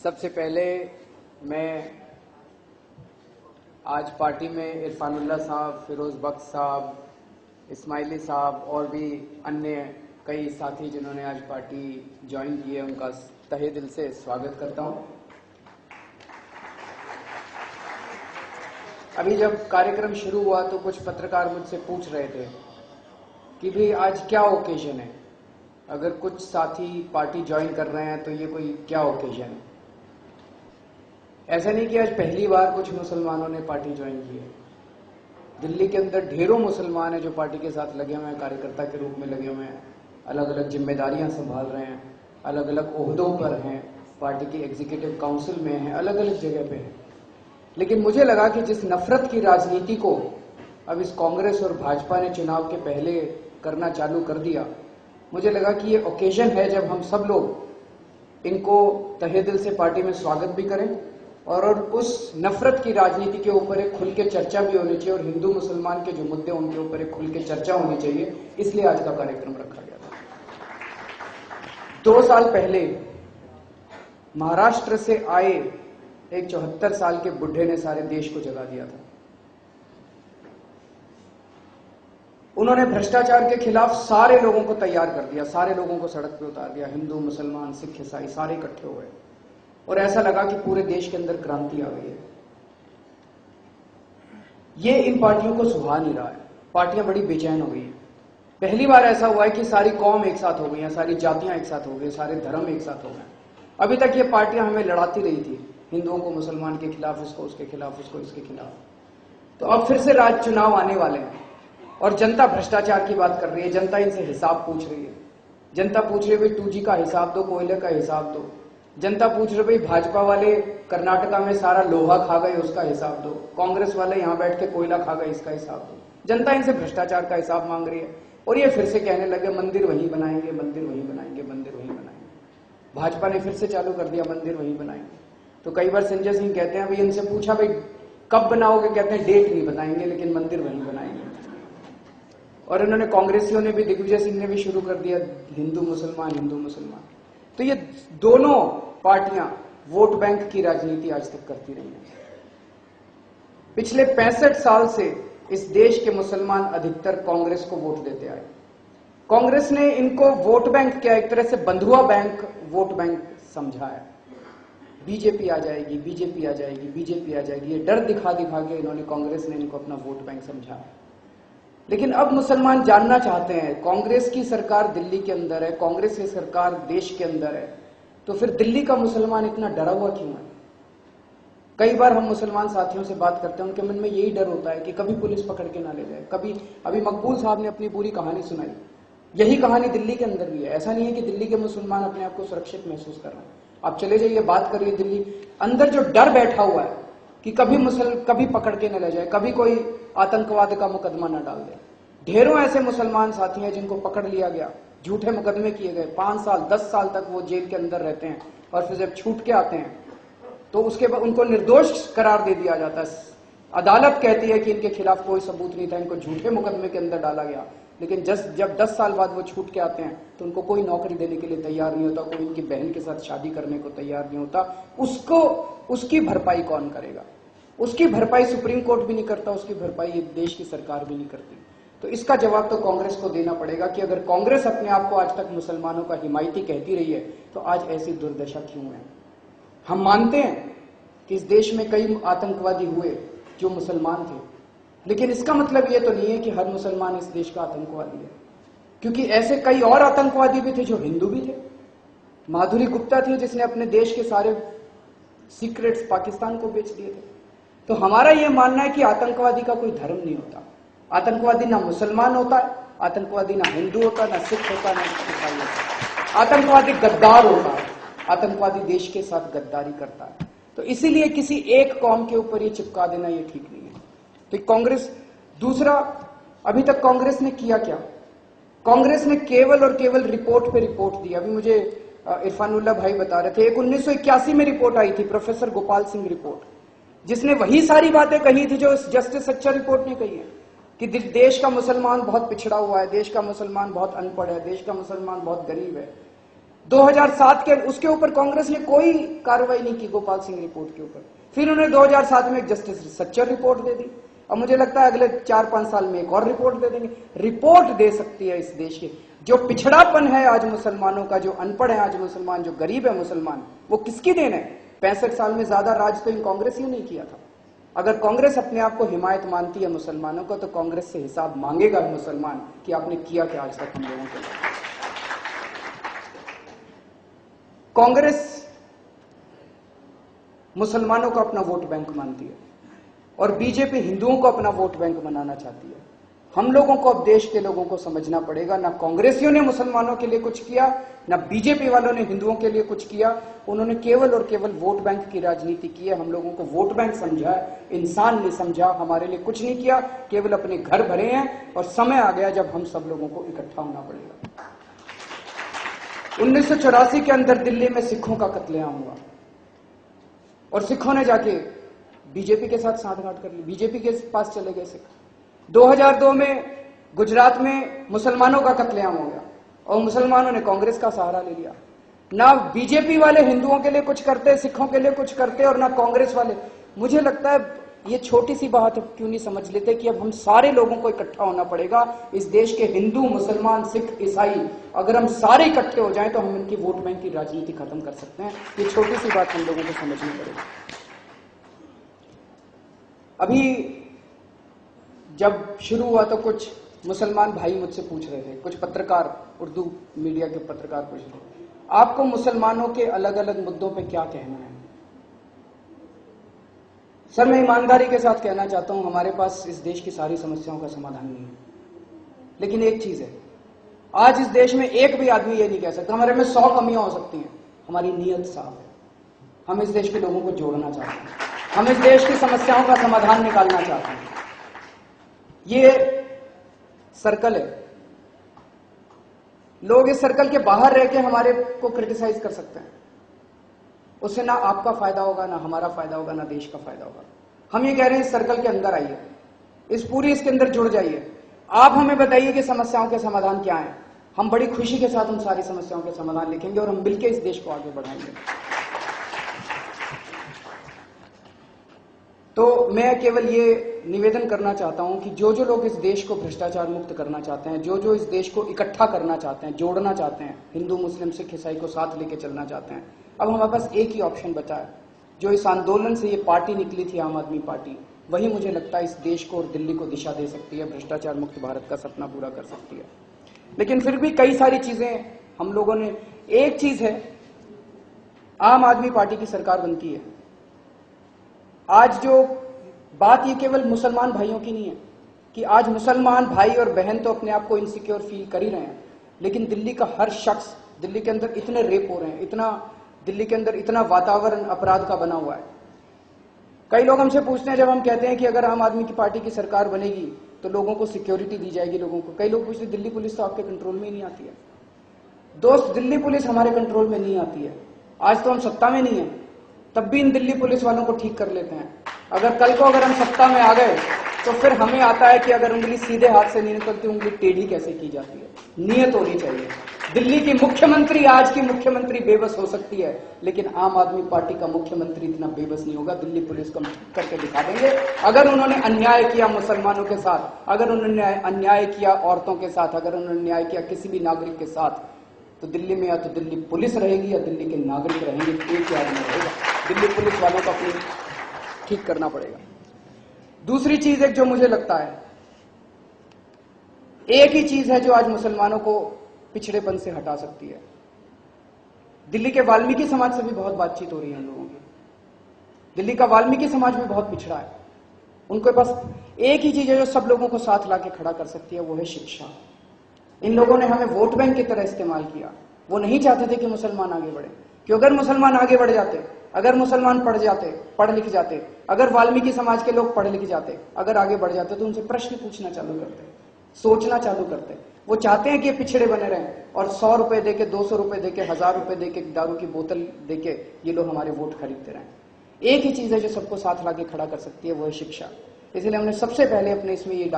सबसे पहले मैं आज पार्टी में इरफानुल्लाह साहब, फिरोज बख्श साहब, इस्माइली साहब और भी अन्य कई साथी जिन्होंने आज पार्टी ज्वाइन की है, उनका तहे दिल से स्वागत करता हूं। अभी जब कार्यक्रम शुरू हुआ तो कुछ पत्रकार मुझसे पूछ रहे थे कि भाई आज क्या ओकेजन है, अगर कुछ साथी पार्टी ज्वाइन कर रहे हैं तो ये कोई क्या ओकेजन है। ऐसा नहीं कि आज पहली बार कुछ मुसलमानों ने पार्टी ज्वाइन की है। दिल्ली के अंदर ढेरों मुसलमान हैं जो पार्टी के साथ लगे हुए हैं, कार्यकर्ता के रूप में लगे हुए हैं, अलग अलग जिम्मेदारियां संभाल रहे हैं, अलग अलग ओहदों पर हैं, पार्टी की एग्जीक्यूटिव काउंसिल में हैं, अलग अलग जगह पे हैं। लेकिन मुझे लगा कि जिस नफरत की राजनीति को अब इस कांग्रेस और भाजपा ने चुनाव के पहले करना चालू कर दिया, मुझे लगा कि ये ओकेजन है जब हम सब लोग इनको तहे दिल से पार्टी में स्वागत भी करें और उस नफरत की राजनीति के ऊपर एक खुल के चर्चा भी होनी चाहिए और हिंदू मुसलमान के जो मुद्दे उनके ऊपर एक खुल के चर्चा होनी चाहिए। इसलिए आज का कार्यक्रम रखा गया था। 2 साल पहले महाराष्ट्र से आए एक 74 साल के बुढ़े ने सारे देश को जगा दिया था। उन्होंने भ्रष्टाचार के खिलाफ सारे लोगों को तैयार कर दिया, सारे लोगों को सड़क पे उतार दिया, हिंदू मुसलमान सिख ईसाई सारे इकट्ठे हो गए और ऐसा लगा कि पूरे देश के अंदर क्रांति आ गई है। ये इन पार्टियों को सुहा नहीं रहा है, पार्टियां बड़ी बेचैन हो गई हैं। पहली बार ऐसा हुआ है कि सारी कौम एक साथ हो गई है, सारी जातियां एक साथ हो गई, सारे धर्म एक साथ हो गए। अभी तक ये पार्टियां हमें लड़ाती रही थी, हिंदुओं को मुसलमान के खिलाफ, इसको उसके खिलाफ, उसको इसके खिलाफ। तो अब फिर से राज्य चुनाव आने वाले हैं और जनता भ्रष्टाचार की बात कर रही है, जनता इनसे हिसाब पूछ रही है। जनता पूछ रही है भाई 2G का हिसाब दो, कोयले का हिसाब दो। जनता पूछ रही भाई भाजपा वाले कर्नाटका में सारा लोहा खा गए, उसका हिसाब दो। कांग्रेस वाले यहां बैठ के कोयला खा गए, इसका हिसाब दो। जनता इनसे भ्रष्टाचार का हिसाब मांग रही है और ये फिर से कहने लगे मंदिर वहीं बनाएंगे, मंदिर वहीं बनाएंगे, मंदिर वहीं बनाएंगे। भाजपा ने फिर से चालू कर दिया मंदिर वहीं बनाएंगे। तो कई बार संजय सिंह कहते हैं भाई, इनसे पूछा भाई कब बनाओगे, कहते हैं डेट नहीं बताएंगे लेकिन मंदिर वहीं बनाएंगे। और इन्होंने कांग्रेसियों ने भी, दिग्विजय सिंह ने भी शुरू कर दिया हिंदू मुसलमान, हिंदू मुसलमान। तो ये दोनों पार्टियां वोट बैंक की राजनीति आज तक करती रही हैं। पिछले 65 साल से इस देश के मुसलमान अधिकतर कांग्रेस को वोट देते आए। कांग्रेस ने इनको वोट बैंक क्या, एक तरह से बंधुआ बैंक, वोट बैंक समझा है। बीजेपी आ जाएगी, बीजेपी आ जाएगी, बीजेपी आ जाएगी, ये डर दिखा दिखा के इन्होंने, कांग्रेस ने इनको अपना वोट बैंक समझा है। लेकिन अब मुसलमान जानना चाहते हैं, कांग्रेस की सरकार दिल्ली के अंदर है, कांग्रेस की सरकार देश के अंदर है, तो फिर दिल्ली का मुसलमान इतना डरा हुआ क्यों है। कई बार हम मुसलमान साथियों से बात करते हैं, उनके मन में यही डर होता है कि कभी पुलिस पकड़ के ना ले जाए। कभी अभी मकबूल साहब ने अपनी पूरी कहानी सुनाई, यही कहानी दिल्ली के अंदर भी है। ऐसा नहीं है कि दिल्ली के मुसलमान अपने आप को सुरक्षित महसूस कर रहे हैं। आप चले जाइए, बात करिए, दिल्ली अंदर जो डर बैठा हुआ है कि कभी पकड़ के न ले जाए, कभी कोई आतंकवाद का मुकदमा न डाल दे। ढेरों ऐसे मुसलमान साथी हैं जिनको पकड़ लिया गया, झूठे मुकदमे किए गए, 5 साल 10 साल तक वो जेल के अंदर रहते हैं और फिर जब छूट के आते हैं तो उसके बाद उनको निर्दोष करार दे दिया जाता है। अदालत कहती है कि इनके खिलाफ कोई सबूत नहीं था, इनको झूठे मुकदमे के अंदर डाला गया। लेकिन जब 10 साल बाद वो छूट के आते हैं तो उनको कोई नौकरी देने के लिए तैयार नहीं होता, कोई उनकी बहन के साथ शादी करने को तैयार नहीं होता। उसकी भरपाई कौन करेगा? उसकी भरपाई सुप्रीम कोर्ट भी नहीं करता, उसकी भरपाई ये देश की सरकार भी नहीं करती। तो इसका जवाब तो कांग्रेस को देना पड़ेगा कि अगर कांग्रेस अपने आप को आज तक मुसलमानों का हिमायती कहती रही है तो आज ऐसी दुर्दशा क्यों है। हम मानते हैं कि इस देश में कई आतंकवादी हुए जो मुसलमान थे, लेकिन इसका मतलब यह तो नहीं है कि हर मुसलमान इस देश का आतंकवादी है, क्योंकि ऐसे कई और आतंकवादी भी थे जो हिंदू भी थे। माधुरी गुप्ता थी जिसने अपने देश के सारे सीक्रेट्स पाकिस्तान को बेच दिए थे। तो हमारा यह मानना है कि आतंकवादी का कोई धर्म नहीं होता। आतंकवादी ना मुसलमान होता है, आतंकवादी ना हिंदू होता, ना सिख होता, ना ईसाई होता। आतंकवादी गद्दार होता है, आतंकवादी देश के साथ गद्दारी करता है। तो इसीलिए किसी एक कौम के ऊपर ये चिपका देना ये ठीक नहीं है। तो कांग्रेस, दूसरा, अभी तक कांग्रेस ने किया क्या? कांग्रेस ने केवल और केवल रिपोर्ट पे रिपोर्ट दी। अभी मुझे इरफानुल्लाह भाई बता रहे थे, एक 1981 में रिपोर्ट आई थी, प्रोफेसर गोपाल सिंह रिपोर्ट, जिसने वही सारी बातें कही थी जो जस्टिस सच्चा रिपोर्ट ने कही है कि देश का मुसलमान बहुत पिछड़ा हुआ है, देश का मुसलमान बहुत अनपढ़ है, देश का मुसलमान बहुत गरीब है। 2007 के उसके ऊपर कांग्रेस ने कोई कार्रवाई नहीं की, गोपाल सिंह रिपोर्ट के ऊपर। फिर उन्होंने 2007 में एक जस्टिस सच्चर रिपोर्ट दे दी, और मुझे लगता है अगले 4-5 साल में एक और रिपोर्ट दे देंगे। रिपोर्ट दे सकती है इस देश की। जो पिछड़ापन है आज मुसलमानों का, जो अनपढ़ है आज मुसलमान, जो गरीब है मुसलमान, वो किसकी देन है? 65 साल में ज्यादा राज तो इन कांग्रेस ही नहीं किया था। अगर कांग्रेस अपने आप को हिमायत मानती है मुसलमानों को, तो कांग्रेस से हिसाब मांगेगा मुसलमान कि आपने किया क्या आज तक हम लोगों के लिए। कांग्रेस मुसलमानों को अपना वोट बैंक मानती है और बीजेपी हिंदुओं को अपना वोट बैंक बनाना चाहती है। हम लोगों को अब देश के लोगों को समझना पड़ेगा, ना कांग्रेसियों ने मुसलमानों के लिए कुछ किया, ना बीजेपी वालों ने हिंदुओं के लिए कुछ किया। उन्होंने केवल और केवल वोट बैंक की राजनीति की है। हम लोगों को वोट बैंक समझा है, इंसान नहीं समझा। हमारे लिए कुछ नहीं किया, केवल अपने घर भरे हैं। और समय आ गया जब हम सब लोगों को इकट्ठा होना पड़ेगा। 1984 के अंदर दिल्ली में सिखों का कत्लेआम हुआ और सिखों ने जाके बीजेपी के साथ सांठगांठ कर ली, बीजेपी के पास चले गए सिख। 2002 में गुजरात में मुसलमानों का कत्लेआम हो गया और मुसलमानों ने कांग्रेस का सहारा ले लिया। ना बीजेपी वाले हिंदुओं के लिए कुछ करते, सिखों के लिए कुछ करते, और ना कांग्रेस वाले। मुझे लगता है ये छोटी सी बात क्यों नहीं समझ लेते कि अब हम सारे लोगों को इकट्ठा होना पड़ेगा। इस देश के हिंदू, मुसलमान, सिख, ईसाई, अगर हम सारे इकट्ठे हो जाएं तो हम इनकी वोट बैंक की राजनीति खत्म कर सकते हैं। ये छोटी सी बात हम लोगों को समझनी पड़ेगी। अभी जब शुरू हुआ तो कुछ मुसलमान भाई मुझसे पूछ रहे थे, कुछ पत्रकार, उर्दू मीडिया के पत्रकार पूछ रहे थे, आपको मुसलमानों के अलग अलग मुद्दों पे क्या कहना है? सर, मैं ईमानदारी के साथ कहना चाहता हूं, हमारे पास इस देश की सारी समस्याओं का समाधान नहीं है। लेकिन एक चीज है, आज इस देश में एक भी आदमी ये नहीं कह सकता हमारे में 100 कमियां हो सकती हैं, हमारी नीयत साफ है। हम इस देश के लोगों को जोड़ना चाहते हैं, हम इस देश की समस्याओं का समाधान निकालना चाहते हैं। ये सर्कल है, लोग इस सर्कल के बाहर रह के हमारे को क्रिटिसाइज कर सकते हैं। उससे ना आपका फायदा होगा, ना हमारा फायदा होगा, ना देश का फायदा होगा। हम ये कह रहे हैं इस सर्कल के अंदर आइए, इसके अंदर जुड़ जाइए। आप हमें बताइए कि समस्याओं के समाधान क्या हैं। हम बड़ी खुशी के साथ उन सारी समस्याओं के समाधान लिखेंगे और हम मिलकर इस देश को आगे बढ़ाएंगे। तो मैं केवल ये निवेदन करना चाहता हूं कि जो जो लोग इस देश को भ्रष्टाचार मुक्त करना चाहते हैं, जो जो इस देश को इकट्ठा करना चाहते हैं, जोड़ना चाहते हैं, हिंदू, मुस्लिम, सिख, ईसाई को साथ लेके चलना चाहते हैं, अब हमारे पास एक ही ऑप्शन बचा है। जो इस आंदोलन से ये पार्टी निकली थी, आम आदमी पार्टी, वही मुझे लगता है इस देश को और दिल्ली को दिशा दे सकती है, भ्रष्टाचार मुक्त भारत का सपना पूरा कर सकती है। लेकिन फिर भी कई सारी चीजें हम लोगों ने, एक चीज है, आम आदमी पार्टी की सरकार बनती है। आज जो बात, ये केवल मुसलमान भाइयों की नहीं है कि आज मुसलमान भाई और बहन तो अपने आप को इनसिक्योर फील कर ही रहे हैं, लेकिन दिल्ली का हर शख्स, दिल्ली के अंदर इतने रेप हो रहे हैं, दिल्ली के अंदर इतना वातावरण अपराध का बना हुआ है। कई लोग हमसे पूछते हैं, जब हम कहते हैं कि अगर आम आदमी की पार्टी की सरकार बनेगी तो लोगों को सिक्योरिटी दी जाएगी, लोगों को, कई लोग पूछते हैं दिल्ली पुलिस तो आपके कंट्रोल में ही नहीं आती है। दोस्त, दिल्ली पुलिस हमारे कंट्रोल में नहीं आती है। आज तो हम सत्ता में नहीं है, तब भी इन दिल्ली पुलिस वालों को ठीक कर लेते हैं। अगर कल को अगर हम सत्ता में आ गए तो फिर हमें आता है कि अगर उंगली सीधे हाथ से नहीं निकलती, उंगली टेढ़ी कैसे की जाती है। नियत होनी चाहिए। दिल्ली की मुख्यमंत्री, आज की मुख्यमंत्री बेबस हो सकती है, लेकिन आम आदमी पार्टी का मुख्यमंत्री इतना बेबस नहीं होगा। दिल्ली पुलिस को हम ठीक करके दिखा देंगे। अगर उन्होंने अन्याय किया मुसलमानों के साथ, अगर उन्होंने अन्याय किया औरतों के साथ, अगर उन्होंने अन्याय किया किसी भी नागरिक के साथ, तो दिल्ली में या तो दिल्ली पुलिस रहेगी या दिल्ली के नागरिक रहेंगे, एक ही आदमी रहेगा। दिल्ली पुलिस वालों को अपनी ठीक करना पड़ेगा। दूसरी चीज एक जो मुझे लगता है, एक ही चीज है जो आज मुसलमानों को पिछड़ेपन से हटा सकती है। दिल्ली के वाल्मीकि समाज से भी बहुत बातचीत हो रही है हम लोगों की। दिल्ली का वाल्मीकि समाज भी बहुत पिछड़ा है। उनके पास एक ही चीज है जो सब लोगों को साथ लाके खड़ा कर सकती है, वो है शिक्षा। इन लोगों ने हमें वोट बैंक की तरह इस्तेमाल किया। वो नहीं चाहते थे कि मुसलमान आगे बढ़े, क्योंकि अगर मुसलमान आगे बढ़ जाते, अगर मुसलमान पढ़ लिख जाते, अगर वाल्मीकि समाज के लोग पढ़ लिख जाते, अगर आगे बढ़ जाते, तो उनसे प्रश्न पूछना चालू करते, सोचना चालू करते। वो चाहते हैं कि पिछड़े बने रहें और 100 रुपए देके, 200 रुपए देके, 1000 रुपए देके, दारू की बोतल देके ये लोग हमारे वोट खरीदते रहें। एक ही चीज है जो सबको साथ लाके खड़ा कर सकती है, वो है शिक्षा। इसलिए हमने सबसे पहले अपने इसमें ये